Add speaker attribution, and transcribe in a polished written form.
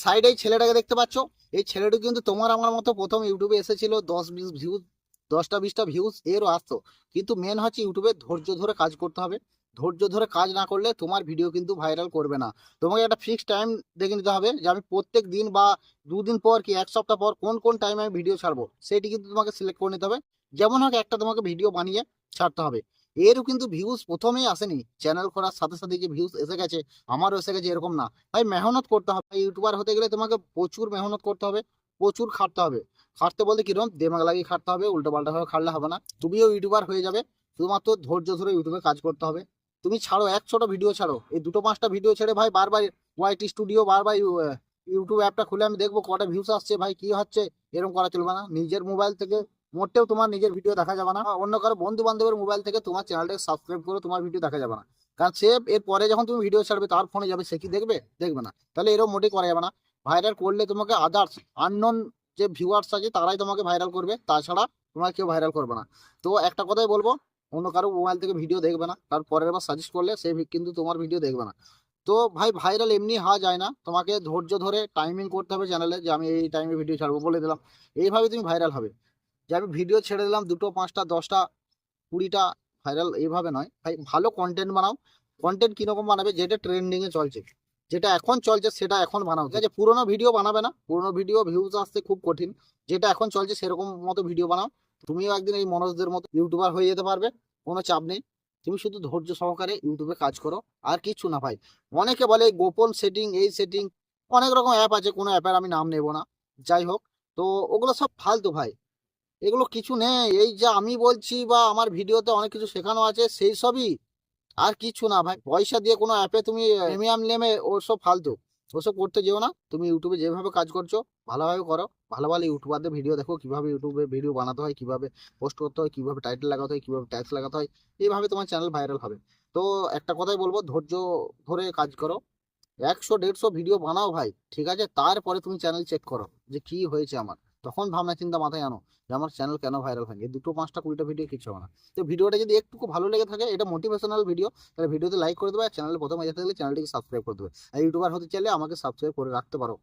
Speaker 1: সাইডে এই ছেলেটাকে দেখতে পাচ্ছ, এই ছেলেটা কিন্তু তোমার আমার মতো প্রথম ইউটিউবে এসেছিল 10-20 ভিউজ, 10টা 20টা ভিউজ এরও আসতো। কিন্তু মেন হচ্ছে ইউটিউবে ধৈর্য ধরে কাজ করতে হবে। ধৈর্য ধরে কাজ না করলে তোমার ভিডিও কিন্তু ভাইরাল করবে না। তোমাকে একটা ফিক্সড টাইম দেখে নিতে হবে যে আমি প্রত্যেক দিন বা 2 দিন পর কি 1 সপ্তাহ পর কোন কোন টাইমে আমি ভিডিও ছাড়বো, সেটি কিন্তু তোমাকে সিলেক্ট করে নিতে হবে। যেমন হোক একটা তোমাকে ভিডিও বানিয়ে ছাড়তে হবে। এরও কিন্তু ভিউজ প্রথমেই আসেনি, চ্যানেল করার সাথে সাথে যে ভিউজ এসে গেছে, আমারও এসে গেছে এরকম না। ভাই মেহনত করতে হবে, ইউটিউবার হতে গেলে তোমাকে প্রচুর মেহনত করতে হবে, প্রচুর খাটতে হবে। খাটতে বলতে কিরকম, দেমাগ লাগিয়ে খাটতে হবে, উল্টো পাল্টা ভাবে খাটলে হবে না, তুমিও ইউটিউবার হয়ে যাবে। শুধুমাত্র ধৈর্য ধরে ইউটিউবে কাজ করতে হবে। তুমি ছাড়ো, এক ছোট ভিডিও ছাড়ো, এই 2-5টা ভিডিও ছেড়ে ভাই বারবার ওয়াইটি স্টুডিও বারবার ইউটিউব অ্যাপটা খুলে আমি দেখবো কটা ভিউস আসছে ভাই কি হচ্ছে, এরকম করা চলবে না। নিজের মোবাইল থেকে মোটেও তোমার নিজের ভিডিও দেখা যাবে না, অন্য কারো বন্ধু বান্ধবের মোবাইল থেকে তোমার চ্যানেলটাকে সাবস্ক্রাইব করে তোমার ভিডিও দেখা যাবে না। কারণ সে এর পরে যখন তুমি ভিডিও ছাড়বে তার ফোনে যাবে, সে কি দেখবে? দেখবে না। তাহলে এরকম মোটেই করা যাবে না। ভাইরাল করলে তোমাকে আদার্স আননোন যে ভিউয়ার্স আছে তারাই তোমাকে ভাইরাল করবে, তাছাড়া তোমাকে কেউ ভাইরাল করবে না। তো একটা কথাই বলবো, অন্য কারো মোবাইল থেকে ভিডিও দেখবে না, কারণ পরের বার সাজেস্ট করলে সে কিন্তু তোমার ভিডিও দেখবে না। তো ভাই ভাইরাল এমনি হওয়া যায় না, তোমাকে ধৈর্য ধরে টাইমিং করতে হবে চ্যানেলে, যে আমি এই টাইমে ভিডিও ছাড়বো বলে দিলাম, এইভাবে তুমি ভাইরাল হবে। যে আমি ভিডিও ছেড়ে দিলাম 2টো 5টা 10টা 20টা ভাইরাল, এইভাবে নয় ভাই। ভালো কন্টেন্ট বানাও। কন্টেন্ট কিরকম বানাবে, যেটা ট্রেন্ডিং এ চলছে, যেটা এখন চলছে সেটা এখন বানাও, ঠিক আছে? পুরোনো ভিডিও বানাবে না, পুরোনো ভিডিও ভিউজ আসতে খুব কঠিন। যেটা এখন চলছে সেরকম মতো ভিডিও বানাও। তুমিও একদিন এই মনোজদের মতো ইউটিউবার হয়ে যেতে পারবে, কোনো চাপ নেই। তুমি শুধু ধৈর্য সহকারে ইউটিউবে কাজ করো, আর কিছু না ভাই। অনেকে বলে গোপন সেটিং, এই সেটিং, অনেক রকম অ্যাপ আছে, কোনো অ্যাপের আমি নাম নেব না। যাই হোক, তো ওগুলো সব ফালতু ভাই, এগুলো কিছু নেই। এই যে আমি বলছি বা আমার ভিডিওতে অনেক কিছু শেখানো আছে সেই সবই, আর কিছু না ভাই। পয়সা দিয়ে কোনো অ্যাপে তুমি প্রিমিয়াম নেমে ওসব ফালতু, ওসব করতে যেও না। তুমি ইউটিউবে যেভাবে কাজ করছো ভালোভাবে করো। ভালো ভালো ইউটিউবারদের ভিডিও দেখো, কিভাবে ইউটিউবে ভিডিও বানাতে হয়, কিভাবে পোস্ট করতে হয়, কিভাবে টাইটেল লাগাতে হয়, কিভাবে ট্যাক্স লাগাতে হয়। এইভাবে তোমার চ্যানেল ভাইরাল হবে। তো একটা কথাই বলবো, ধৈর্য ধরে কাজ করো। 100-150 ভিডিও বানাও ভাই, ঠিক আছে? তারপরে তুমি চ্যানেল চেক করো যে কি হয়েছে আমার, তখন ভাবনা চিন্তা মাথায় আনো যে আমার চ্যানেল কেন ভাইরাল হয়নি। এই 2-5টা 20টা ভিডিও কিছু হবে না। তো ভিডিওটা যদি একটু ভালো লেগে থাকে, এটা মোটিভেশনাল ভিডিও, তাহলে ভিডিওতে লাইক করে দেবে, আর চ্যানেলে প্রথমে যেতে গেলে চ্যানেলটিকে সাবস্ক্রাইব করে দেবে। আর ইউটিউবার হতে চাইলে আমাকে সাবস্ক্রাইব করে রাখতে পারো।